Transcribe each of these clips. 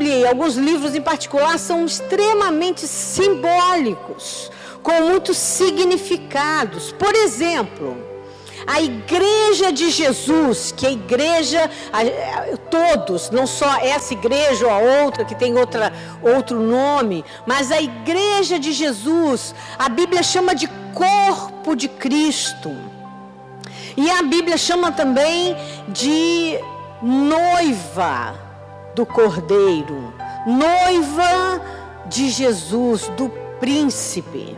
Bíblia e alguns livros em particular são extremamente simbólicos, com muitos significados. Por exemplo, a igreja de Jesus, que a igreja, todos, não só essa igreja ou a outra que tem outro nome, mas a igreja de Jesus, a Bíblia chama de corpo de Cristo. E a Bíblia chama também de noiva do Cordeiro, noiva de Jesus, do príncipe.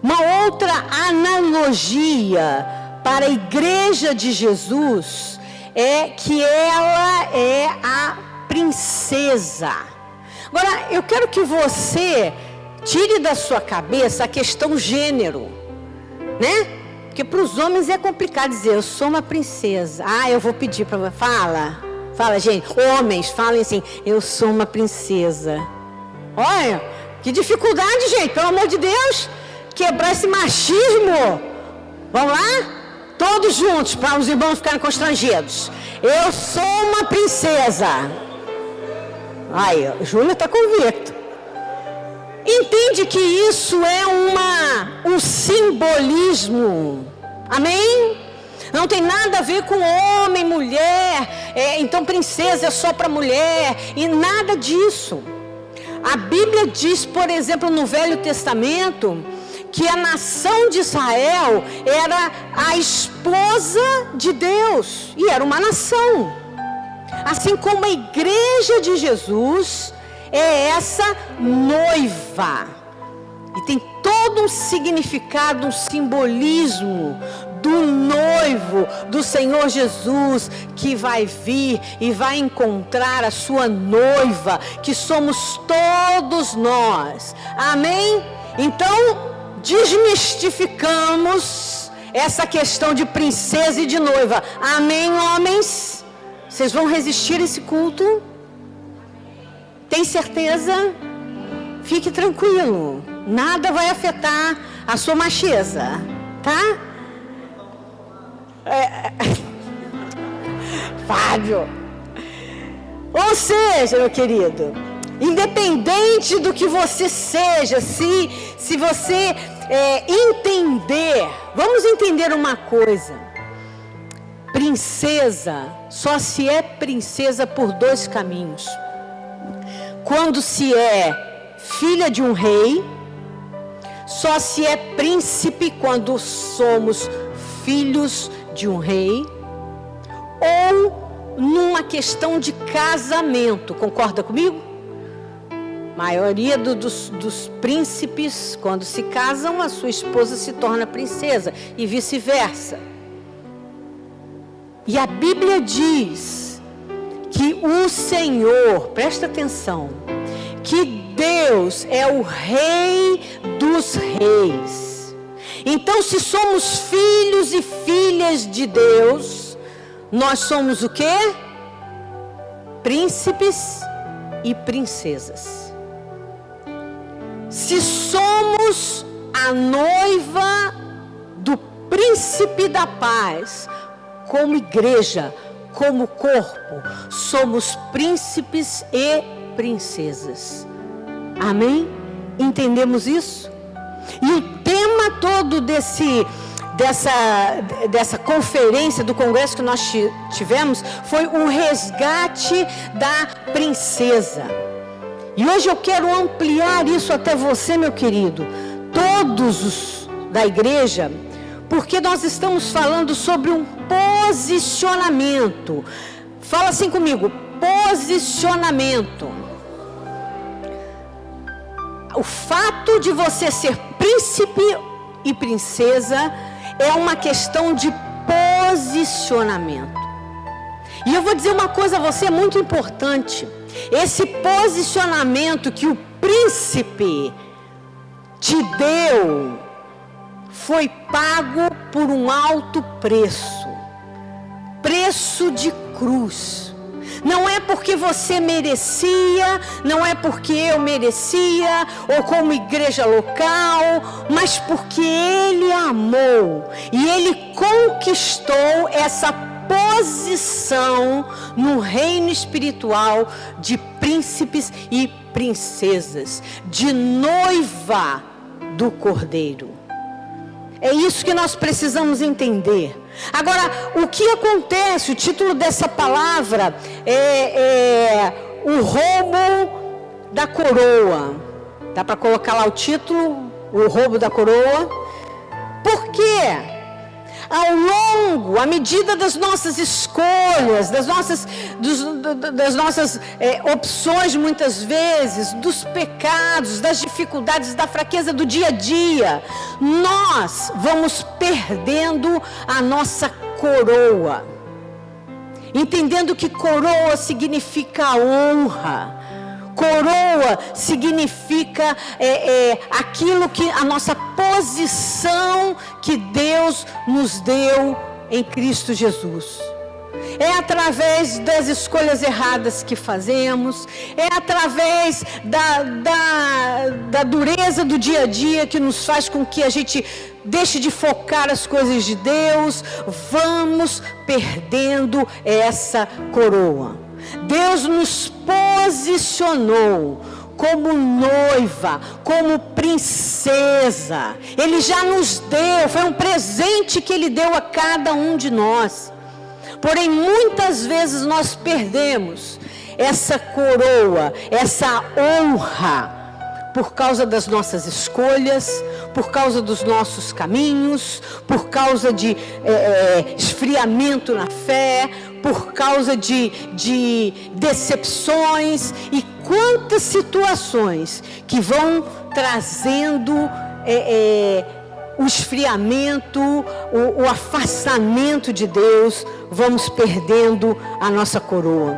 Uma outra analogia para a igreja de Jesus é que ela é a princesa. Agora, eu quero que você tire da sua cabeça a questão gênero, né? Porque para os homens é complicado dizer, eu sou uma princesa. Ah, eu vou pedir para você. Fala, gente. Homens, falem assim, eu sou uma princesa. Olha, que dificuldade, gente, pelo amor de Deus. Quebrar esse machismo. Vamos lá? Todos juntos, para os irmãos ficarem constrangidos. Eu sou uma princesa. Aí, Júlia está convicto. Entende que isso é um simbolismo. Amém? Não tem nada a ver com homem, mulher. Então princesa é só para mulher. E nada disso. A Bíblia diz, por exemplo, no Velho Testamento, que a nação de Israel era a esposa de Deus. E era uma nação. Assim como a igreja de Jesus é essa noiva. E tem todo um significado, um simbolismo do noivo, do Senhor Jesus, que vai vir e vai encontrar a sua noiva, que somos todos nós. Amém? Então, desmistificamos essa questão de princesa e de noiva. Amém, homens? Vocês vão resistir a esse culto? Tem certeza? Fique tranquilo. Nada vai afetar a sua macheza, tá? Fábio. Ou seja, meu querido, independente do que você seja, se você entender, vamos entender uma coisa. Princesa só se é princesa por dois caminhos. Quando se é filha de um rei, só se é príncipe quando somos filhos de um rei, ou numa questão de casamento. Concorda comigo? A maioria dos príncipes, quando se casam, a sua esposa se torna princesa e vice-versa. E a Bíblia diz que o Senhor, presta atenção, que Deus é o Rei dos Reis. Então, se somos filhos e filhas de Deus, nós somos o quê? Príncipes e princesas. Se somos a noiva do príncipe da paz, como igreja, como corpo, somos príncipes e princesas. Amém? Entendemos isso? E o tema todo dessa conferência, do congresso que nós tivemos, foi o resgate da princesa. E hoje eu quero ampliar isso até você, meu querido, todos os da igreja, porque nós estamos falando sobre um posicionamento. Fala assim comigo, posicionamento. O fato de você ser príncipe e princesa é uma questão de posicionamento. E eu vou dizer uma coisa a você muito importante. Esse posicionamento que o príncipe te deu foi pago por um alto preço. Preço de cruz. Não é porque você merecia, não é porque eu merecia, ou como igreja local, mas porque Ele amou. E Ele conquistou essa posição no reino espiritual de príncipes e princesas, de noiva do Cordeiro. É isso que nós precisamos entender. Agora, o que acontece? O título dessa palavra é o roubo da coroa. Dá para colocar lá o título, o roubo da coroa? Por quê? Ao longo, à medida das nossas escolhas, das nossas opções muitas vezes, dos pecados, das dificuldades, da fraqueza do dia a dia, nós vamos perdendo a nossa coroa. Entendendo que coroa significa honra. Coroa significa aquilo que a nossa posição que Deus nos deu em Cristo Jesus. É através das escolhas erradas que fazemos, é através da dureza do dia a dia que nos faz com que a gente deixe de focar as coisas de Deus, vamos perdendo essa coroa. Deus nos posicionou como noiva, como princesa. Ele já nos deu, foi um presente que Ele deu a cada um de nós. Porém, muitas vezes nós perdemos essa coroa, essa honra, por causa das nossas escolhas, por causa dos nossos caminhos, por causa de esfriamento na fé, por causa de decepções e quantas situações que vão trazendo o esfriamento, o afastamento de Deus, vamos perdendo a nossa coroa.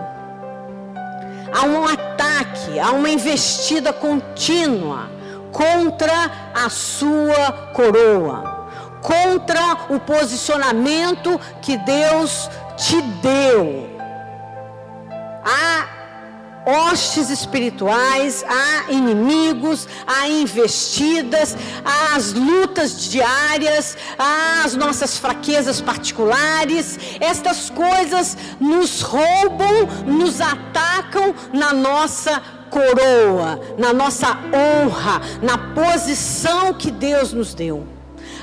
Há um ataque, há uma investida contínua contra a sua coroa, contra o posicionamento que Deus te deu. Há hostes espirituais, há inimigos, há investidas, há as lutas diárias, há as nossas fraquezas particulares. Estas coisas nos roubam, nos atacam na nossa coroa, na nossa honra, na posição que Deus nos deu.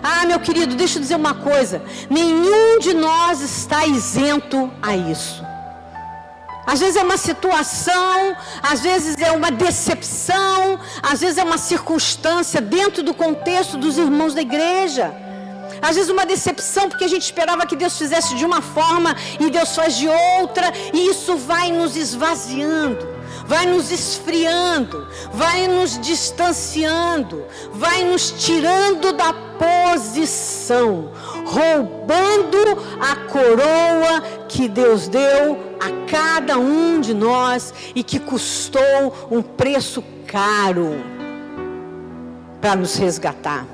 Ah, meu querido, deixa eu dizer uma coisa, nenhum de nós está isento a isso. Às vezes é uma situação, às vezes é uma decepção, às vezes é uma circunstância dentro do contexto dos irmãos da igreja. Às vezes uma decepção porque a gente esperava que Deus fizesse de uma forma e Deus faz de outra, e isso vai nos esvaziando, vai nos esfriando, vai nos distanciando, vai nos tirando da posição, roubando a coroa que Deus deu a cada um de nós e que custou um preço caro para nos resgatar.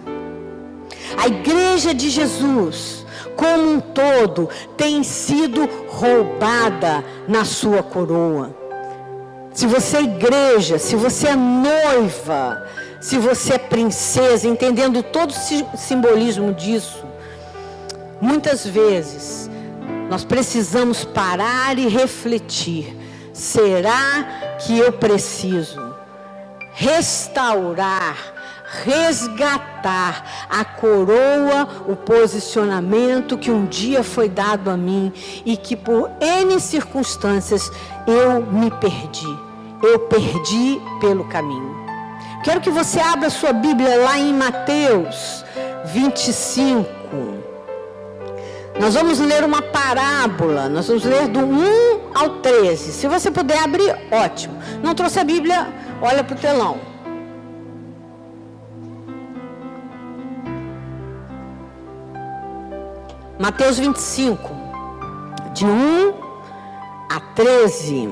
A igreja de Jesus, como um todo, tem sido roubada na sua coroa. Se você é igreja, se você é noiva, se você é princesa, entendendo todo o simbolismo disso, muitas vezes nós precisamos parar e refletir: será que eu preciso restaurar, resgatar a coroa, o posicionamento que um dia foi dado a mim e que por N circunstâncias eu me perdi? Eu perdi pelo caminho. Quero que você abra sua Bíblia lá em Mateus 25. Nós vamos ler uma parábola, nós vamos ler do 1 ao 13. Se você puder abrir, ótimo. Não trouxe a Bíblia, olha para o telão. Mateus 25, de 1 a 13.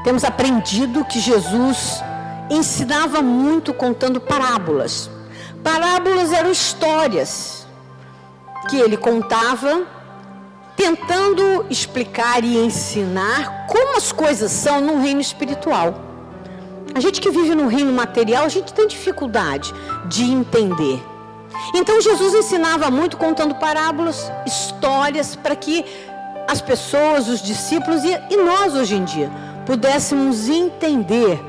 Temos aprendido que Jesus ensinava muito contando parábolas. Parábolas eram histórias que ele contava, tentando explicar e ensinar como as coisas são no reino espiritual. A gente que vive no reino material, a gente tem dificuldade de entender. Então Jesus ensinava muito contando parábolas, histórias, para que as pessoas, os discípulos e nós hoje em dia pudéssemos entender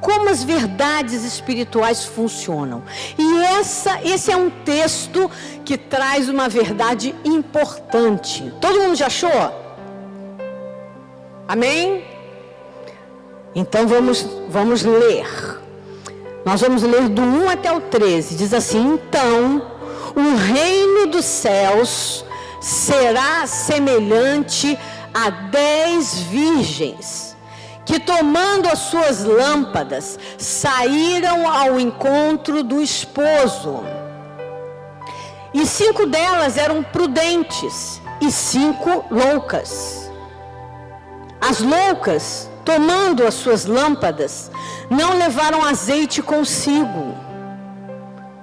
como as verdades espirituais funcionam. E esse é um texto que traz uma verdade importante. Todo mundo já achou? Amém? Então vamos ler. Nós vamos ler do 1 até o 13. Diz assim: então, o reino dos céus será semelhante a 10 virgens, que tomando as suas lâmpadas, saíram ao encontro do esposo. E 5 delas eram prudentes, e 5 loucas. As loucas, tomando as suas lâmpadas, não levaram azeite consigo,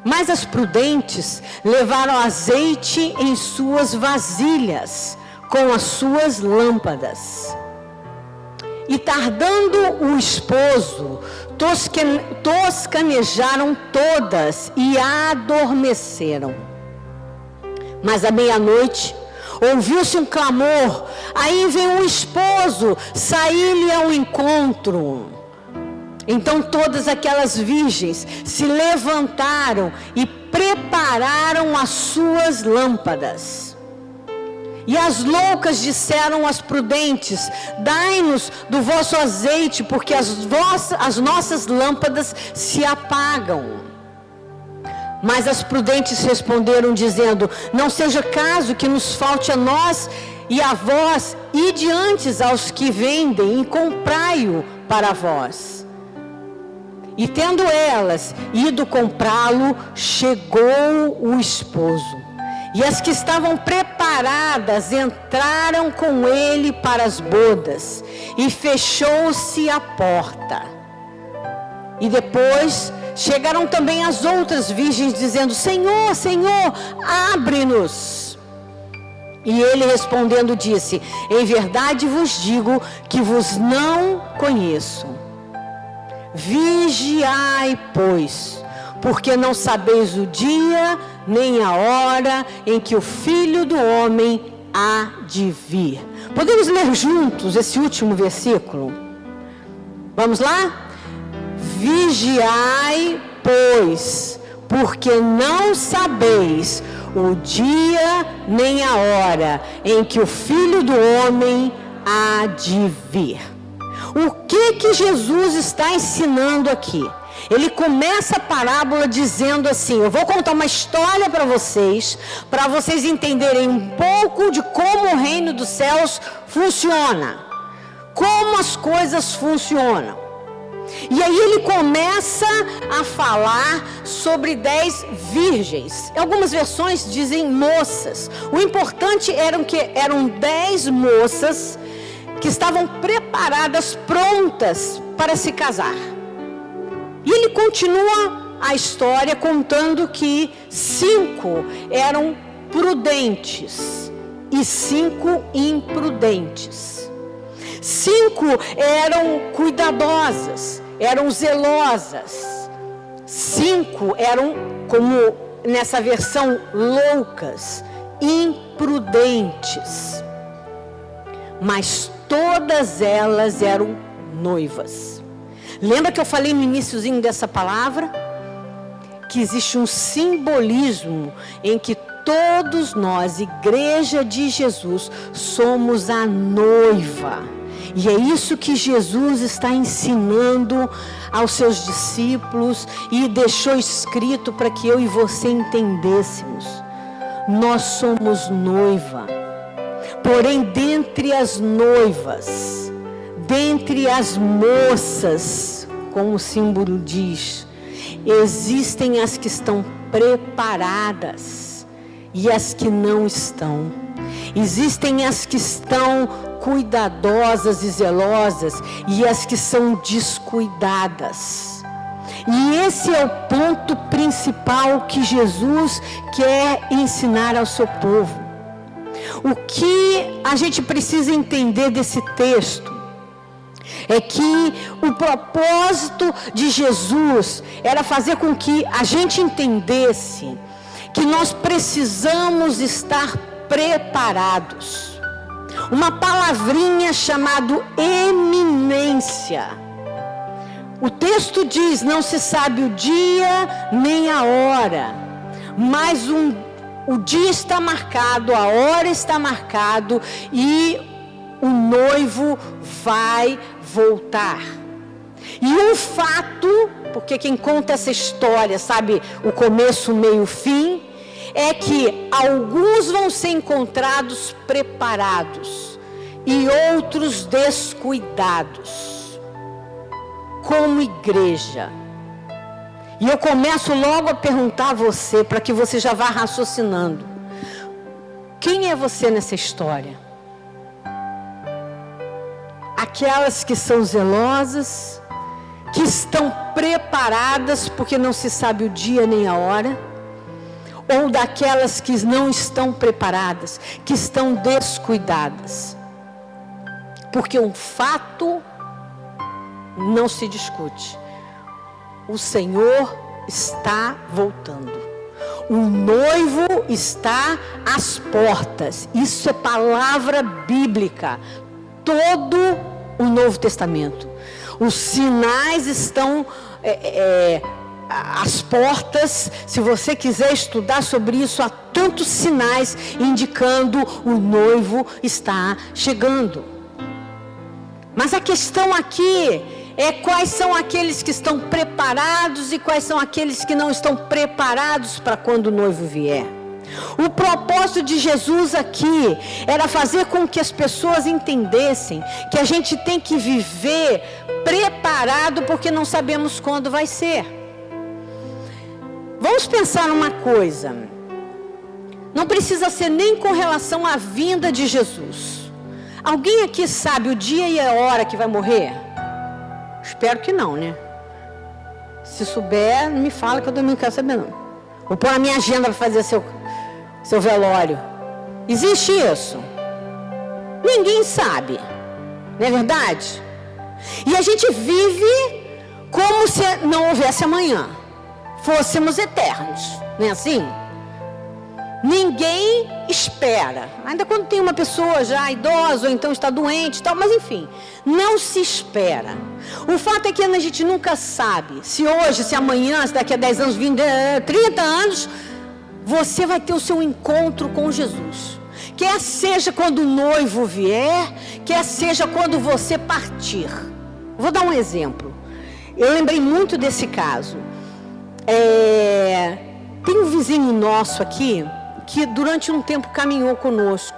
mas as prudentes levaram azeite em suas vasilhas, com as suas lâmpadas. E tardando o esposo, toscanejaram todas e adormeceram. Mas à meia-noite, ouviu-se um clamor, aí vem o esposo, sair-lhe ao encontro. Então todas aquelas virgens se levantaram e prepararam as suas lâmpadas. E as loucas disseram às prudentes: dai-nos do vosso azeite, porque as nossas lâmpadas se apagam. Mas as prudentes responderam dizendo: não seja caso que nos falte a nós e a vós, ide antes aos que vendem e comprai-o para vós. E tendo elas ido comprá-lo, chegou o esposo. E as que estavam preparadas entraram com ele para as bodas, e fechou-se a porta. E depois chegaram também as outras virgens, dizendo: Senhor, Senhor, abre-nos. E ele respondendo disse: em verdade vos digo que vos não conheço. Vigiai, pois, porque não sabeis o dia nem a hora em que o Filho do Homem há de vir. Podemos ler juntos esse último versículo? Vamos lá? Vigiai, pois, porque não sabeis o dia nem a hora em que o Filho do Homem há de vir. O que Jesus está ensinando aqui? Ele começa a parábola dizendo assim: eu vou contar uma história para vocês entenderem um pouco de como o reino dos céus funciona, como as coisas funcionam. E aí ele começa a falar sobre 10 virgens. Algumas versões dizem moças. O importante era que eram 10 moças que estavam preparadas, prontas para se casar. E ele continua a história contando que 5 eram prudentes e 5 imprudentes. 5 eram cuidadosas, eram zelosas. 5 eram, como nessa versão, loucas, imprudentes. Mas todas elas eram noivas. Lembra que eu falei no iniciozinho dessa palavra? Que existe um simbolismo em que todos nós, igreja de Jesus, somos a noiva. E é isso que Jesus está ensinando aos seus discípulos e deixou escrito para que eu e você entendêssemos. Nós somos noiva. Porém, dentre as noivas, dentre as moças, como o símbolo diz, existem as que estão preparadas e as que não estão. Existem as que estão cuidadosas e zelosas e as que são descuidadas. E esse é o ponto principal que Jesus quer ensinar ao seu povo. O que a gente precisa entender desse texto é que o propósito de Jesus era fazer com que a gente entendesse que nós precisamos estar preparados. Uma palavrinha chamada eminência. O texto diz, não se sabe o dia nem a hora, mas o dia está marcado, a hora está marcado e o noivo vai voltar. E um fato, porque quem conta essa história sabe o começo, o meio, o fim, é que alguns vão ser encontrados preparados e outros descuidados. Como igreja. E eu começo logo a perguntar a você, para que você já vá raciocinando. Quem é você nessa história? Aquelas que são zelosas, que estão preparadas porque não se sabe o dia nem a hora? Ou daquelas que não estão preparadas, que estão descuidadas? Porque um fato não se discute. O Senhor está voltando. O noivo está às portas. Isso é palavra bíblica. Todo o Novo Testamento. Os sinais estão às portas. Se você quiser estudar sobre isso, há tantos sinais indicando o noivo está chegando. Mas a questão aqui é quais são aqueles que estão preparados e quais são aqueles que não estão preparados para quando o noivo vier. O propósito de Jesus aqui era fazer com que as pessoas entendessem que a gente tem que viver preparado porque não sabemos quando vai ser. Vamos pensar uma coisa. Não precisa ser nem com relação à vinda de Jesus. Alguém aqui sabe o dia e a hora que vai morrer? Espero que não, né? Se souber, me fala que eu também não quero saber, não. Vou pôr na minha agenda para fazer seu velório. Existe isso? Ninguém sabe. Não é verdade? E a gente vive como se não houvesse amanhã. Fôssemos eternos. Não é assim? Ninguém espera. Ainda quando tem uma pessoa já idosa ou então está doente e tal, mas enfim, não se espera. O fato é que a gente nunca sabe se hoje, se amanhã, se daqui a 10 anos, 20, 30 anos, você vai ter o seu encontro com Jesus. Quer seja quando o noivo vier, quer seja quando você partir. Vou dar um exemplo. Eu lembrei muito desse caso. Tem um vizinho nosso aqui, que durante um tempo caminhou conosco,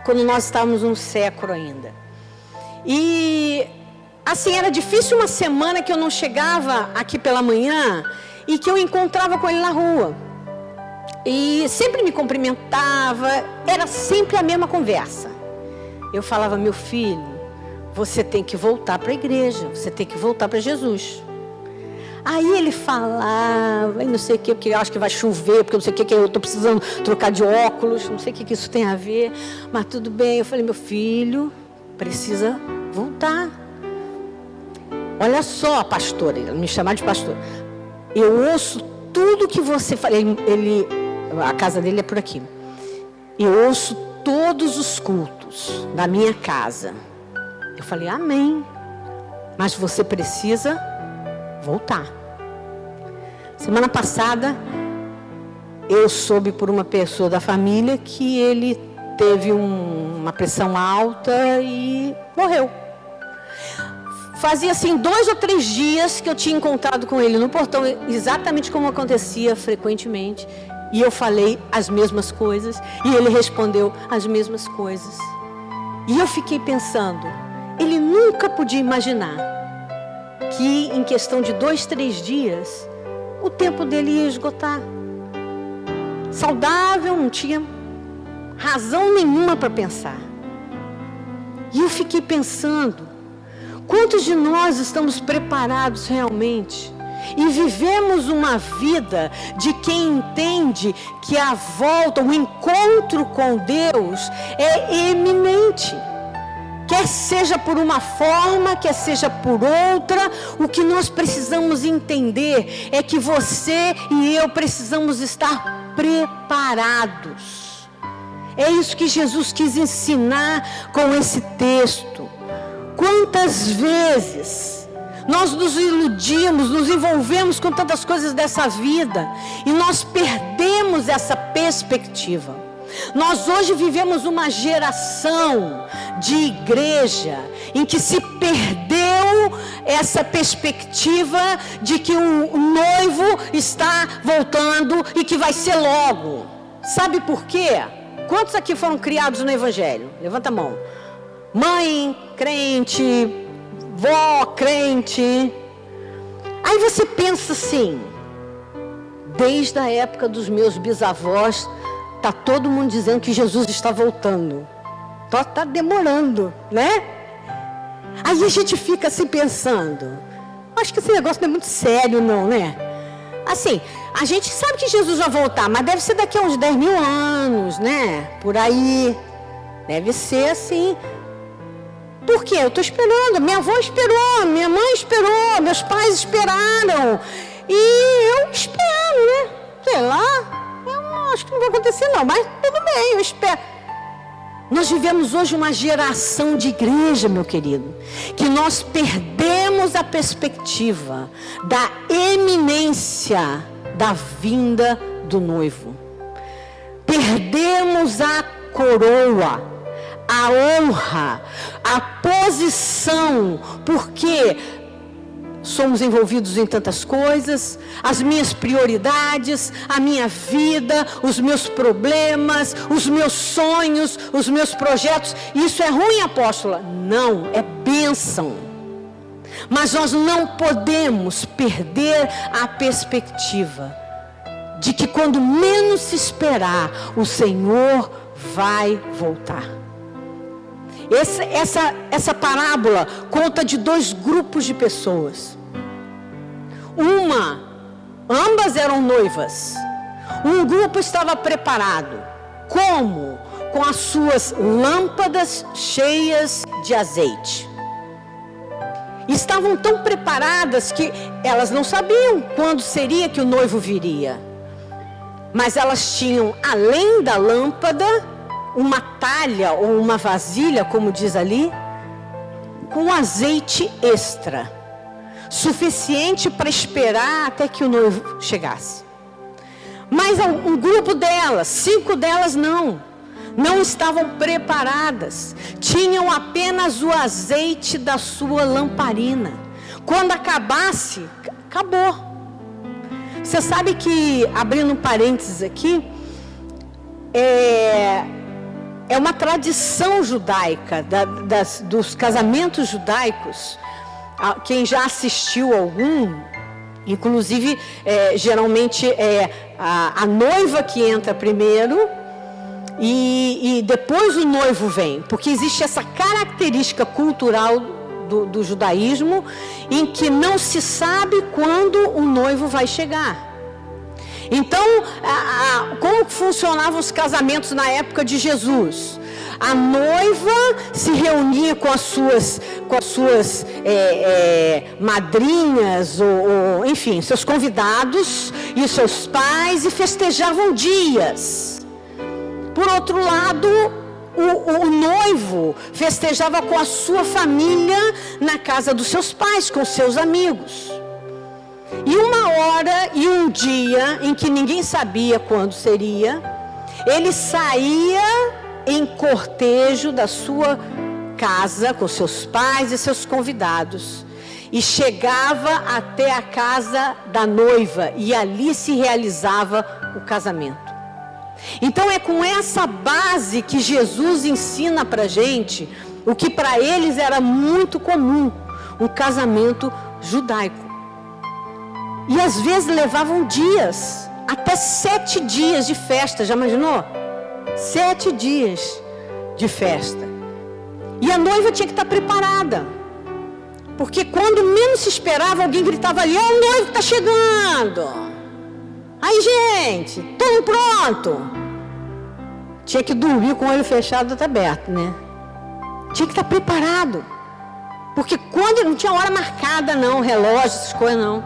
quando nós estávamos no século ainda. E, assim, era difícil uma semana que eu não chegava aqui pela manhã e que eu encontrava com ele na rua. E sempre me cumprimentava, era sempre a mesma conversa. Eu falava, meu filho, você tem que voltar para a igreja, você tem que voltar para Jesus. Aí ele falava, e não sei o que, porque eu acho que vai chover, porque eu não sei o que eu estou precisando trocar de óculos, não sei o que isso tem a ver, mas tudo bem. Eu falei, meu filho, precisa voltar. Olha só, pastora, ele me chamava de pastor. Eu ouço tudo que você fala, a casa dele é por aqui. Eu ouço todos os cultos da minha casa. Eu falei, amém, mas você precisa voltar. Semana passada, eu soube por uma pessoa da família que ele teve uma pressão alta e morreu. Fazia assim 2 ou 3 dias que eu tinha encontrado com ele no portão, exatamente como acontecia frequentemente. E eu falei as mesmas coisas e ele respondeu as mesmas coisas. E eu fiquei pensando, ele nunca podia imaginar que em questão de 2, 3 dias, o tempo dele ia esgotar. Saudável, não tinha razão nenhuma para pensar. E eu fiquei pensando, quantos de nós estamos preparados realmente e vivemos uma vida de quem entende que a volta, o encontro com Deus é eminente? Quer seja por uma forma, quer seja por outra, o que nós precisamos entender é que você e eu precisamos estar preparados. É isso que Jesus quis ensinar com esse texto. Quantas vezes nós nos iludimos, nos envolvemos com tantas coisas dessa vida e nós perdemos essa perspectiva. Nós hoje vivemos uma geração de igreja em que se perdeu essa perspectiva de que o noivo está voltando e que vai ser logo. Sabe por quê? Quantos aqui foram criados no Evangelho? Levanta a mão. Mãe crente, vó crente. Aí você pensa assim, desde a época dos meus bisavós, está todo mundo dizendo que Jesus está voltando. Está demorando, né? Aí a gente fica assim pensando, acho que esse negócio não é muito sério não, né? Assim, a gente sabe que Jesus vai voltar, mas deve ser daqui a uns 10 mil anos, né? Por aí. Deve ser assim. Por quê? Eu estou esperando, minha avó esperou, minha mãe esperou, meus pais esperaram. E eu espero, né? Sei lá, eu acho que não vai acontecer não, mas tudo bem, eu espero. Nós vivemos hoje uma geração de igreja, meu querido, que nós perdemos a perspectiva da eminência da vinda do noivo. Perdemos a coroa, a honra, a posição, porque somos envolvidos em tantas coisas, as minhas prioridades, a minha vida, os meus problemas, os meus sonhos, os meus projetos. Isso é ruim, apóstola? Não, é bênção. Mas nós não podemos perder a perspectiva de que quando menos se esperar, o Senhor vai voltar. Essa parábola conta de dois grupos de pessoas. Ambas eram noivas. Um grupo estava preparado. Como? Com as suas lâmpadas cheias de azeite. Estavam tão preparadas que elas não sabiam quando seria que o noivo viria. Mas elas tinham, além da lâmpada, uma talha ou uma vasilha, como diz ali, com azeite extra, suficiente para esperar até que o noivo chegasse. Mas um grupo delas, 5 delas não estavam preparadas, tinham apenas o azeite da sua lamparina. Quando acabasse, acabou. Você sabe que, abrindo um parênteses aqui, é uma tradição judaica, dos casamentos judaicos. Quem já assistiu algum, inclusive, geralmente é a noiva que entra primeiro e depois o noivo vem, porque existe essa característica cultural do judaísmo, em que não se sabe quando o noivo vai chegar. Então, como funcionavam os casamentos na época de Jesus? A noiva se reunia com as suas madrinhas, ou enfim, seus convidados e seus pais, e festejavam dias. Por outro lado, o noivo festejava com a sua família na casa dos seus pais, com seus amigos. E uma hora e um dia em que ninguém sabia quando seria, ele saía em cortejo da sua casa com seus pais e seus convidados e chegava até a casa da noiva e ali se realizava o casamento. Então é com essa base que Jesus ensina para a gente o que para eles era muito comum, um casamento judaico. E às vezes levavam dias, até 7 dias de festa, já imaginou? 7 dias de festa. E a noiva tinha que estar preparada, porque quando menos se esperava, alguém gritava ali: o noivo está chegando. Aí, gente, tudo pronto. Tinha que dormir com o olho fechado até aberto, né? Tinha que estar preparado, porque quando não tinha hora marcada não, relógio, essas coisas não.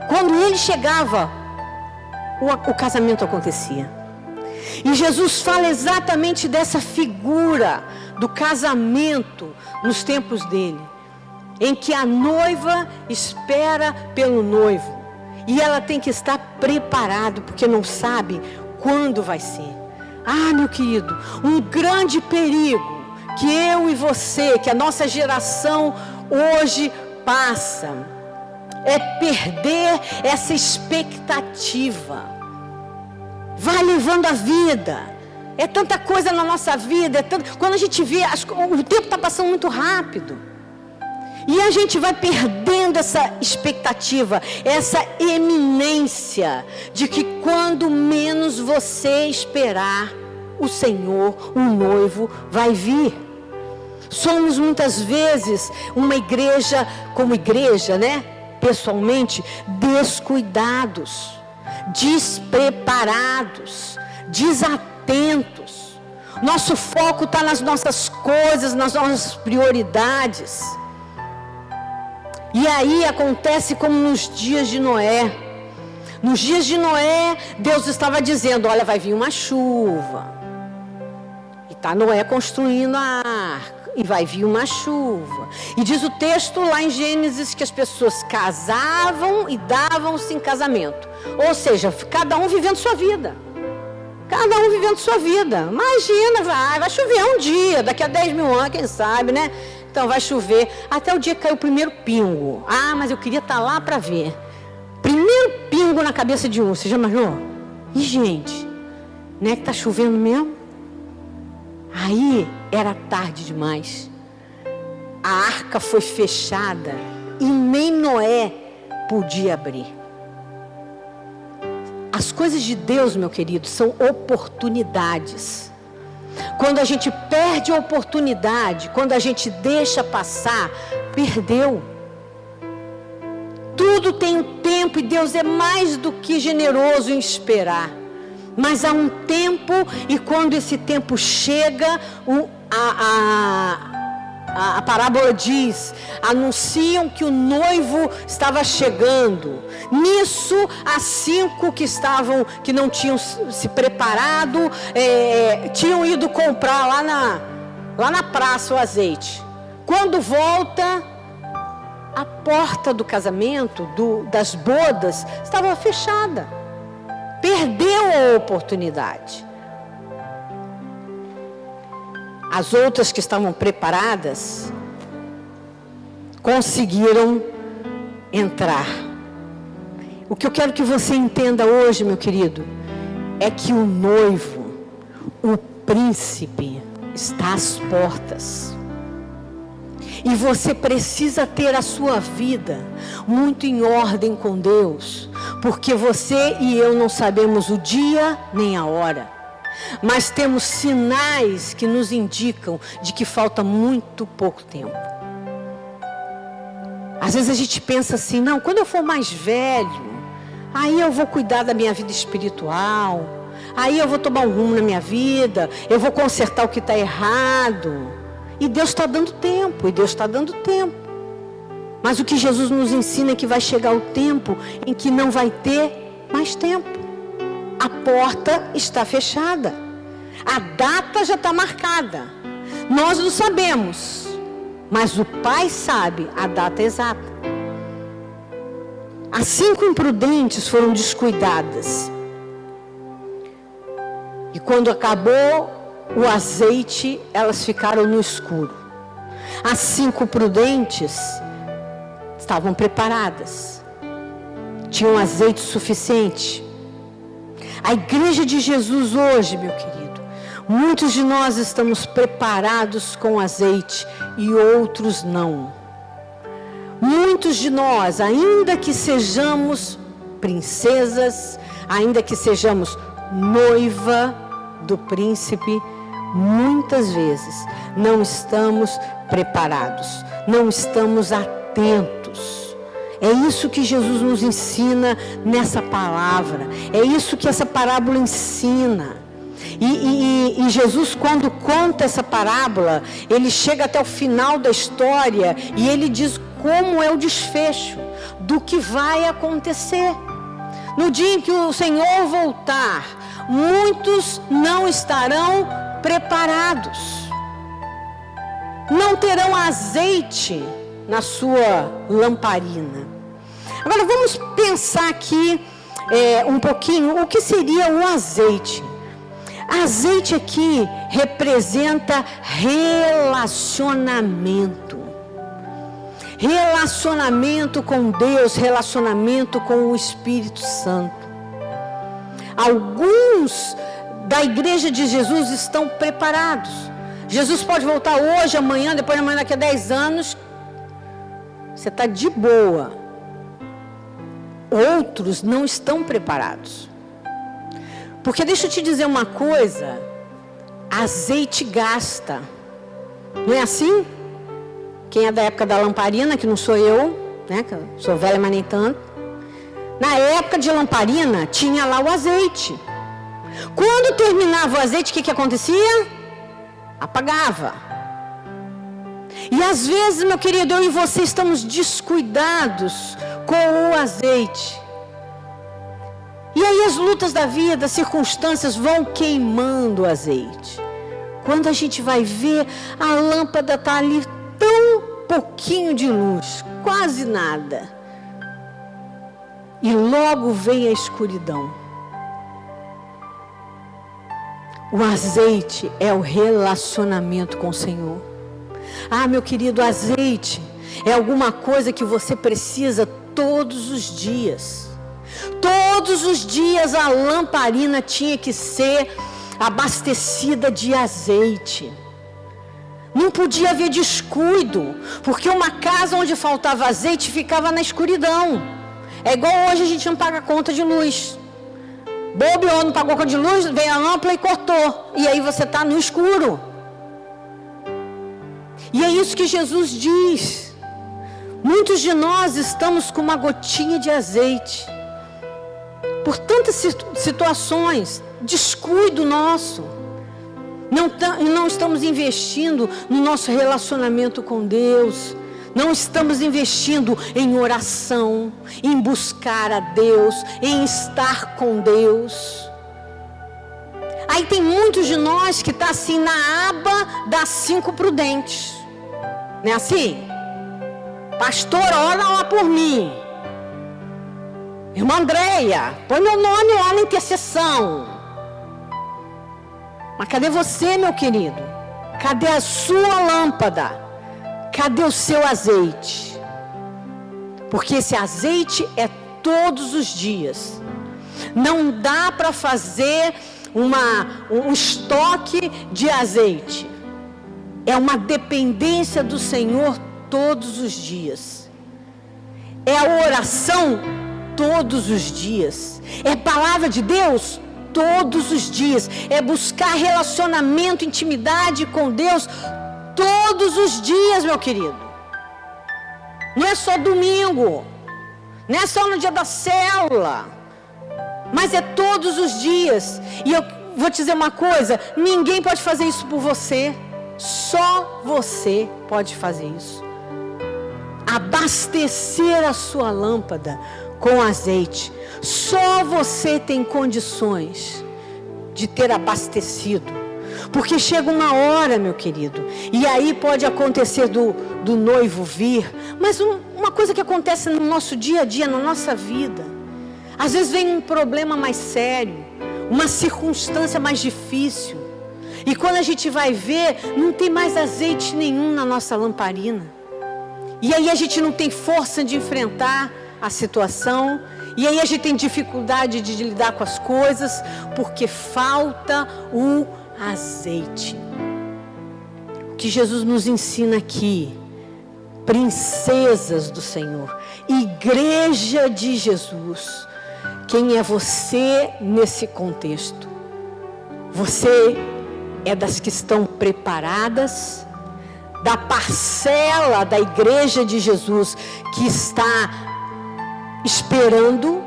Quando ele chegava, o casamento acontecia. E Jesus fala exatamente dessa figura do casamento nos tempos dele, em que a noiva espera pelo noivo, e ela tem que estar preparada, porque não sabe quando vai ser. Ah, meu querido, um grande perigo que eu e você, que a nossa geração hoje passa, é perder essa expectativa. Vai levando a vida. É tanta coisa na nossa vida. Quando a gente vê, o tempo está passando muito rápido. E a gente vai perdendo essa expectativa, essa eminência de que quando menos você esperar, o Senhor, o noivo, vai vir. Somos muitas vezes uma igreja, como igreja, né? Pessoalmente, descuidados, despreparados, desatentos. Nosso foco está nas nossas coisas, nas nossas prioridades. E aí acontece como nos dias de Noé. Nos dias de Noé, Deus estava dizendo, olha, vai vir uma chuva. E está Noé construindo a arca. E vai vir uma chuva. E diz o texto lá em Gênesis que as pessoas casavam e davam-se em casamento. Ou seja, cada um vivendo sua vida. Cada um vivendo sua vida. Imagina, vai chover um dia, daqui a 10 mil anos, quem sabe, né? Então vai chover. Até o dia que caiu o primeiro pingo. Ah, mas eu queria estar lá para ver. Primeiro pingo na cabeça de um, você já imaginou? E gente, não é que está chovendo mesmo? Aí era tarde demais. A arca foi fechada e nem Noé podia abrir. As coisas de Deus, meu querido, são oportunidades. Quando a gente perde a oportunidade, quando a gente deixa passar, perdeu. Tudo tem um tempo e Deus é mais do que generoso em esperar. Mas há um tempo, e quando esse tempo chega, a parábola diz, anunciam que o noivo estava chegando. Nisso, as 5 que não tinham se preparado, tinham ido comprar lá na praça o azeite. Quando volta, a porta do casamento, das bodas, estava fechada. Perdeu a oportunidade. As outras que estavam preparadas conseguiram entrar. O que eu quero que você entenda hoje, meu querido, é que o noivo, o príncipe, está às portas. E você precisa ter a sua vida muito em ordem com Deus, porque você e eu não sabemos o dia nem a hora, mas temos sinais que nos indicam de que falta muito pouco tempo. Às vezes a gente pensa assim, não, quando eu for mais velho, aí eu vou cuidar da minha vida espiritual, aí eu vou tomar um rumo na minha vida, eu vou consertar o que está errado. E Deus está dando tempo, Mas o que Jesus nos ensina é que vai chegar o tempo em que não vai ter mais tempo. A porta está fechada. A data já está marcada. Nós não sabemos, mas o Pai sabe a data exata. As 5 imprudentes foram descuidadas. E quando acabou o azeite, elas ficaram no escuro. As 5 prudentes estavam preparadas, tinham azeite suficiente. A igreja de Jesus hoje, meu querido, muitos de nós estamos preparados com azeite e outros não. Muitos de nós, ainda que sejamos princesas, ainda que sejamos noiva do príncipe, muitas vezes não estamos preparados, não estamos atentos. É isso que Jesus nos ensina nessa palavra, é isso que essa parábola ensina. E Jesus, quando conta essa parábola, ele chega até o final da história e ele diz como é o desfecho do que vai acontecer. No dia em que o Senhor voltar, muitos não estarão preparados, não terão azeite na sua lamparina. Agora vamos pensar aqui um pouquinho o que seria o azeite. Azeite aqui representa relacionamento. Relacionamento com Deus, relacionamento com o Espírito Santo. Alguns da igreja de Jesus estão preparados. Jesus pode voltar hoje, amanhã, depois de amanhã, daqui a 10 anos. Você está de boa. Outros não estão preparados. Porque deixa eu te dizer uma coisa, azeite gasta. Não é assim? Quem é da época da lamparina, que não sou eu, né? Que eu sou velha, mas nem tanto. Na época de lamparina, tinha lá o azeite. Quando terminava o azeite, o que acontecia? Apagava. E às vezes, meu querido, eu e você estamos descuidados com o azeite. E aí as lutas da vida, as circunstâncias vão queimando o azeite. Quando a gente vai ver, a lâmpada está ali tão pouquinho de luz, quase nada. E logo vem a escuridão. O azeite é o relacionamento com o Senhor. Ah, meu querido, azeite é alguma coisa que você precisa todos os dias. Todos os dias a lamparina tinha que ser abastecida de azeite. Não podia haver descuido, porque uma casa onde faltava azeite ficava na escuridão. É igual hoje a gente não paga conta de luz. Bobeou, não pagou conta de luz, veio a lâmpada e cortou. E aí você está no escuro. E é isso que Jesus diz. Muitos de nós estamos com uma gotinha de azeite. Por tantas situações, descuido nosso. Não estamos investindo no nosso relacionamento com Deus. Não estamos investindo em oração, em buscar a Deus, em estar com Deus. Aí tem muitos de nós que estão assim na aba das 5 prudentes. Não é assim? Pastor, ora lá por mim. Irmã Andréia, põe meu nome lá na intercessão. Mas cadê você, meu querido? Cadê a sua lâmpada? Cadê o seu azeite? Porque esse azeite é todos os dias. Não dá para fazer um estoque de azeite. É uma dependência do Senhor todos os dias. É a oração todos os dias. É palavra de Deus todos os dias. É buscar relacionamento, intimidade com Deus todos os dias, meu querido. Não é só domingo. Não é só no dia da célula. Mas é todos os dias. E eu vou te dizer uma coisa: ninguém pode fazer isso por você. Só você pode fazer isso. Abastecer a sua lâmpada com azeite. Só você tem condições de ter abastecido. Porque chega uma hora, meu querido, e aí pode acontecer do noivo vir. Mas uma coisa que acontece no nosso dia a dia, na nossa vida. Às vezes vem um problema mais sério, uma circunstância mais difícil. E quando a gente vai ver, não tem mais azeite nenhum na nossa lamparina. E aí a gente não tem força de enfrentar a situação. E aí a gente tem dificuldade de lidar com as coisas, porque falta o azeite. O que Jesus nos ensina aqui, princesas do Senhor, igreja de Jesus. Quem é você nesse contexto? Você é das que estão preparadas, da parcela da igreja de Jesus que está esperando,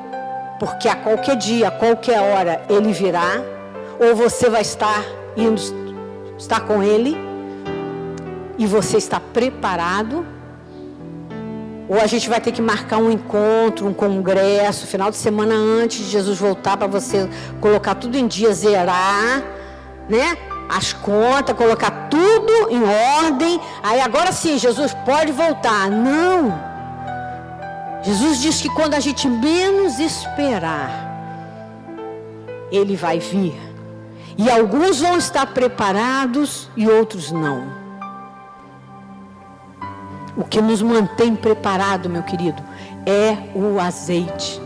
porque a qualquer dia, a qualquer hora ele virá, ou você vai estar com ele e você está preparado? Ou a gente vai ter que marcar um encontro, um congresso, final de semana antes de Jesus voltar, para você colocar tudo em dia, zerar, né? As contas, colocar tudo em ordem. Aí agora sim, Jesus pode voltar. Não. Jesus diz que quando a gente menos esperar, Ele vai vir. E alguns vão estar preparados e outros não. O que nos mantém preparado, meu querido, é o azeite.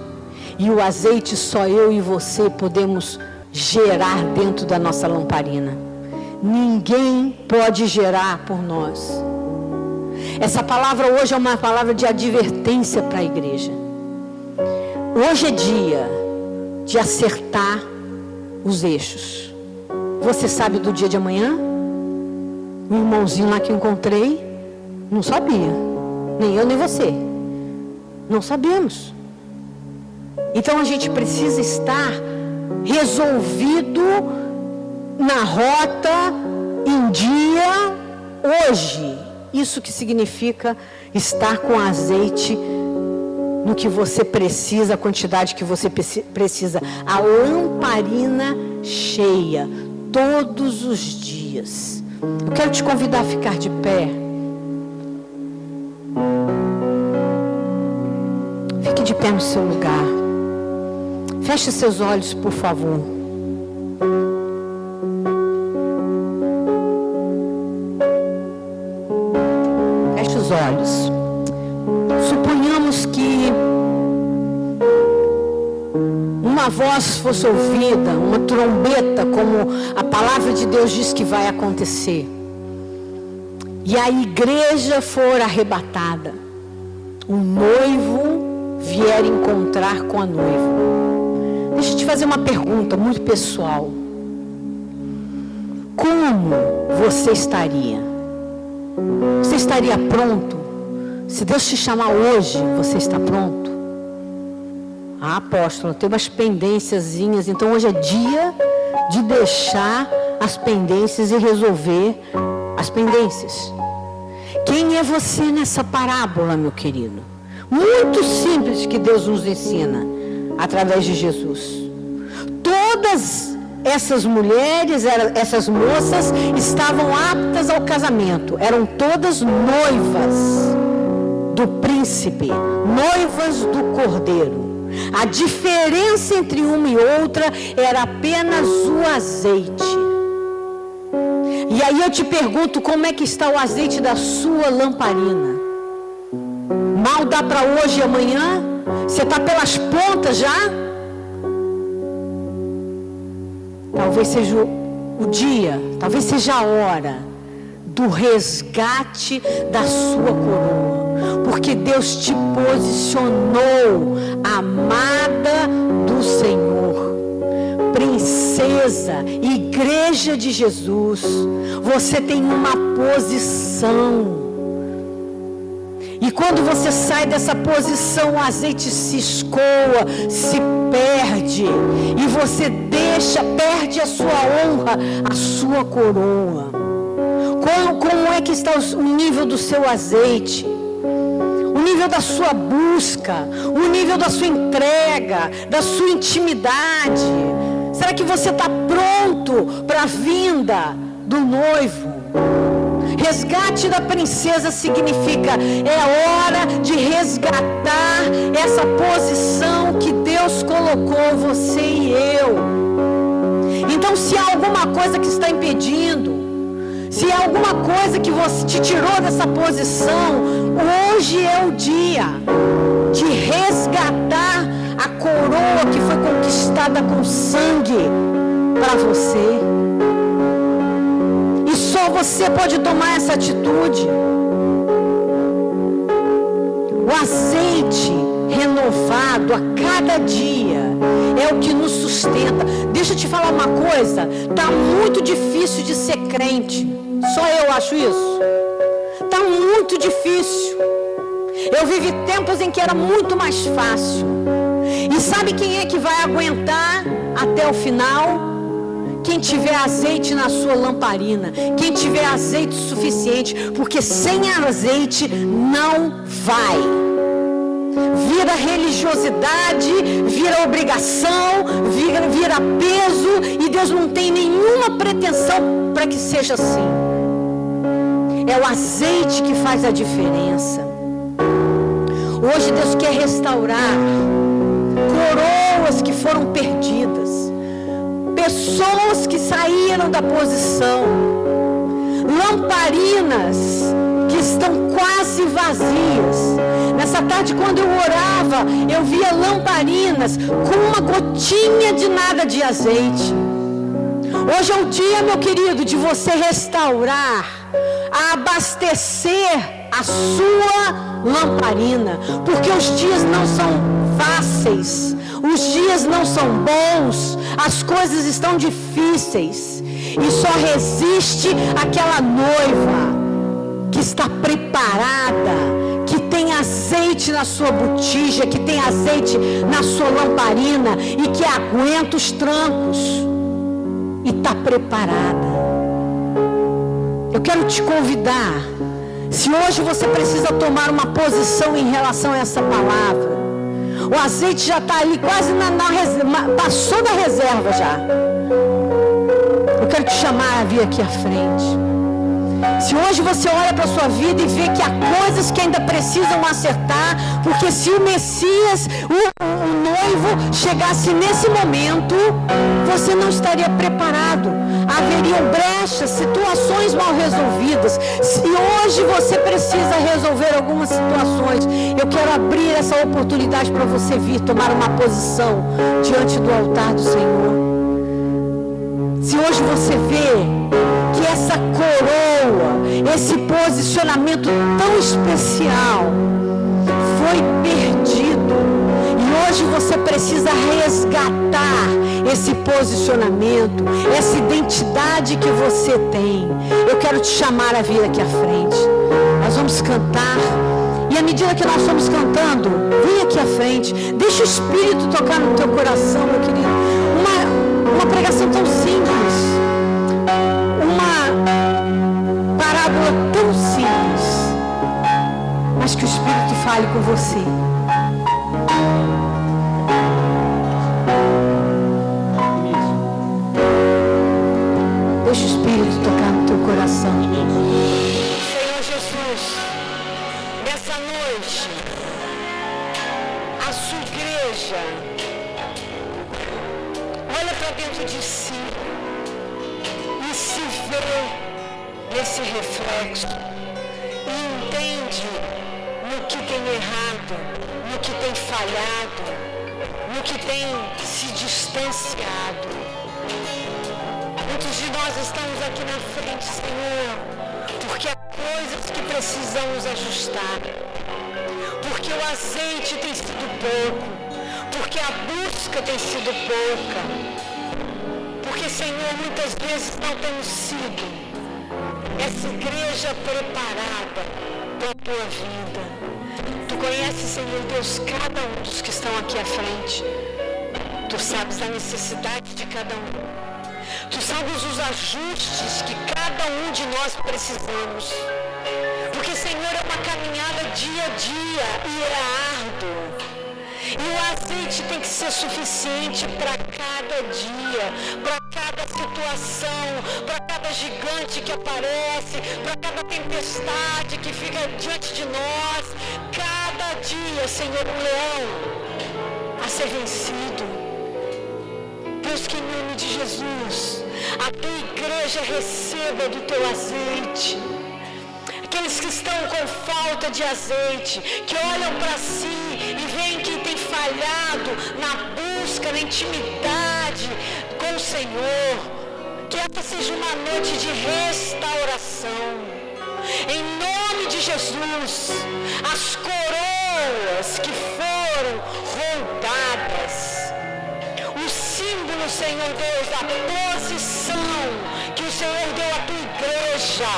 E o azeite só eu e você podemos gerar dentro da nossa lamparina. Ninguém pode gerar por nós. Essa palavra hoje é uma palavra de advertência para a igreja. Hoje é dia de acertar os eixos. Você sabe do dia de amanhã? O irmãozinho lá que eu encontrei não sabia, nem eu nem você. Não sabemos. Então a gente precisa estar resolvido na rota, em dia, hoje. Isso que significa estar com azeite no que você precisa, a quantidade que você precisa. A lamparina cheia, todos os dias. Eu quero te convidar a ficar de pé. Fique de pé no seu lugar. Feche seus olhos, por favor. Feche os olhos. Suponhamos que uma voz fosse ouvida, uma trombeta, como a palavra de Deus diz que vai acontecer. E a igreja for arrebatada. O noivo vier encontrar com a noiva. Deixa eu te fazer uma pergunta muito pessoal. Como você estaria? Você estaria pronto? Se Deus te chamar hoje, você está pronto? Ah, apóstolo, tem umas pendênciazinhas. Então hoje é dia de deixar as pendências e resolver as pendências. Quem é você nessa parábola, meu querido? Muito simples que Deus nos ensina através de Jesus. Todas essas mulheres, essas moças estavam aptas ao casamento. Eram todas noivas do príncipe, noivas do cordeiro. A diferença entre uma e outra era apenas o azeite. E aí eu te pergunto, como é que está o azeite da sua lamparina? Mal dá para hoje e amanhã? Você está pelas pontas já? Talvez seja o dia, talvez seja a hora do resgate da sua coroa. Porque Deus te posicionou, amada do Senhor, princesa, igreja de Jesus. Você tem uma posição. E quando você sai dessa posição, o azeite se escoa, se perde. E você perde a sua honra, a sua coroa. Como é que está o nível do seu azeite? O nível da sua busca, o nível da sua entrega, da sua intimidade. Será que você está pronto para a vinda do noivo? Resgate da princesa significa, é hora de resgatar essa posição que Deus colocou você e eu. Então, se há alguma coisa que está impedindo, se há alguma coisa que você te tirou dessa posição, hoje é o dia de resgatar a coroa que foi conquistada com sangue para você. E só você pode tomar essa atitude. O azeite renovado a cada dia é o que nos sustenta. Deixa eu te falar uma coisa, tá muito difícil de ser crente. Só eu acho isso. Tá muito difícil. Eu vivi tempos em que era muito mais fácil. E sabe quem é que vai aguentar até o final? Quem tiver azeite na sua lamparina, quem tiver azeite suficiente, porque sem azeite não vai. vira religiosidade, vira obrigação, vira peso, e Deus não tem nenhuma pretensão para que seja assim. É o azeite que faz a diferença. Hoje Deus quer restaurar coroas que foram perdidas, pessoas que saíram da posição, lamparinas que estão quase vazias. Nessa tarde, quando eu orava, eu via lamparinas com uma gotinha de nada de azeite. Hoje é o dia, meu querido, de você restaurar, abastecer a sua lamparina, porque os dias não são fáceis, os dias não são bons, as coisas estão difíceis, e só resiste aquela noiva que está preparada, que tem azeite na sua botija, que tem azeite na sua lamparina e que aguenta os trancos e está preparada. Eu quero te convidar, se hoje você precisa tomar uma posição em relação a essa palavra, o azeite já está ali quase passou da reserva já. Eu quero te chamar a vir aqui à frente. Se hoje você olha para a sua vida e vê que há coisas que ainda precisam acertar, porque se o Messias, o noivo, chegasse nesse momento, você não estaria preparado. Haveriam brechas, situações mal resolvidas. Se hoje você precisa resolver algumas situações, eu quero abrir essa oportunidade para você vir tomar uma posição diante do altar do Senhor. Se hoje você vê que essa coroa, esse posicionamento tão especial foi perdido, e hoje você precisa resgatar esse posicionamento, essa identidade que você tem, eu quero te chamar a vir aqui à frente. Nós vamos cantar, e à medida que nós estamos cantando, vem aqui à frente, deixa o Espírito tocar no teu coração, meu querido. Uma pregação tão simples, uma parábola tão simples, mas que o Espírito fale com você. Deixa o Espírito tocar no teu coração. Senhor Jesus, nessa noite, a sua igreja olha para dentro de si e se vê nesse reflexo e entende no que tem errado, no que tem falhado, no que tem se distanciado. Muitos de nós estamos aqui na frente, Senhor, porque há coisas que precisamos ajustar, porque o azeite tem sido pouco, porque a busca tem sido pouca, porque, Senhor, muitas vezes não temos sido essa igreja preparada para a tua vida. Tu conheces, Senhor Deus, cada um dos que estão aqui à frente. Tu sabes a necessidade de cada um. Tu sabes os ajustes que cada um de nós precisamos. Porque, Senhor, é uma caminhada dia a dia e é árduo. E o azeite tem que ser suficiente para cada dia, para cada situação, para cada gigante que aparece, para cada tempestade que fica diante de nós. Cada dia, Senhor, um leão a ser vencido. Deus, que em nome de Jesus, a tua igreja receba do teu azeite. Aqueles que estão com falta de azeite, que olham para si e veem que tem falhado na busca, na intimidade com o Senhor, que essa seja uma noite de restauração. Em nome de Jesus, as coroas que foram roubadas, o símbolo, Senhor Deus, da posição que o Senhor deu à tua igreja,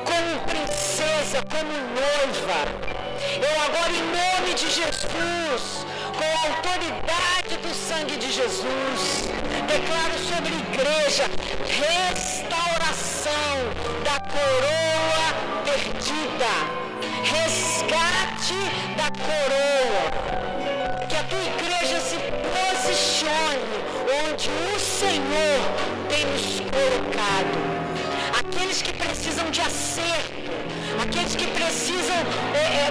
como princesa, como noiva, eu agora, em nome de Jesus, com a autoridade do sangue de Jesus, declaro sobre a igreja restauração da coroa perdida, resgate da coroa. Que a tua igreja se posicione onde o Senhor tem nos colocado. Aqueles que precisam de acerto, aqueles que precisam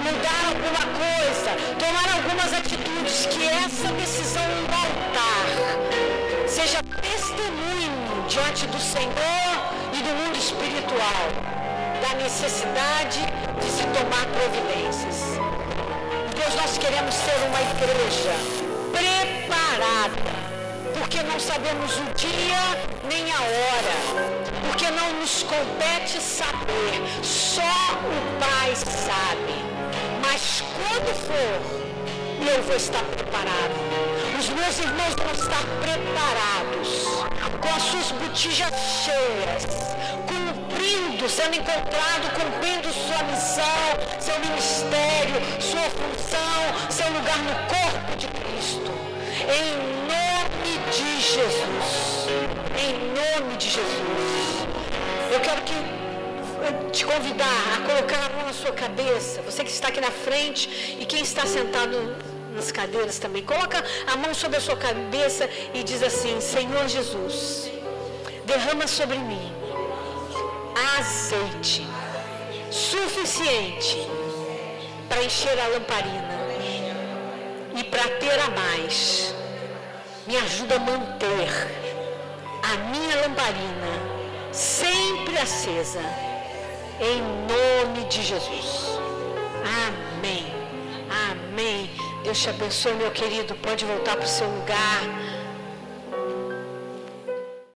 mudar alguma coisa, tomar algumas atitudes, que essa decisão no altar seja testemunho diante do Senhor e do mundo espiritual da necessidade de se tomar providências. Deus, nós queremos ser uma igreja preparada, porque não sabemos o dia nem a hora, porque não nos compete saber, só o Pai sabe. Mas quando for, eu vou estar preparado. Os meus irmãos vão estar preparados, com as suas botijas cheias, sendo encontrado, cumprindo sua missão, seu ministério, sua função, seu lugar no corpo de Cristo. Em nome de Jesus. Em nome de Jesus. Eu quero te convidar a colocar a mão na sua cabeça. Você que está aqui na frente e quem está sentado nas cadeiras também. Coloca a mão sobre a sua cabeça e diz assim: Senhor Jesus, derrama sobre mim azeite suficiente para encher a lamparina e para ter a mais. Me ajuda a manter a minha lamparina sempre acesa, em nome de Jesus. Amém. Amém. Deus te abençoe, meu querido. Pode voltar para o seu lugar.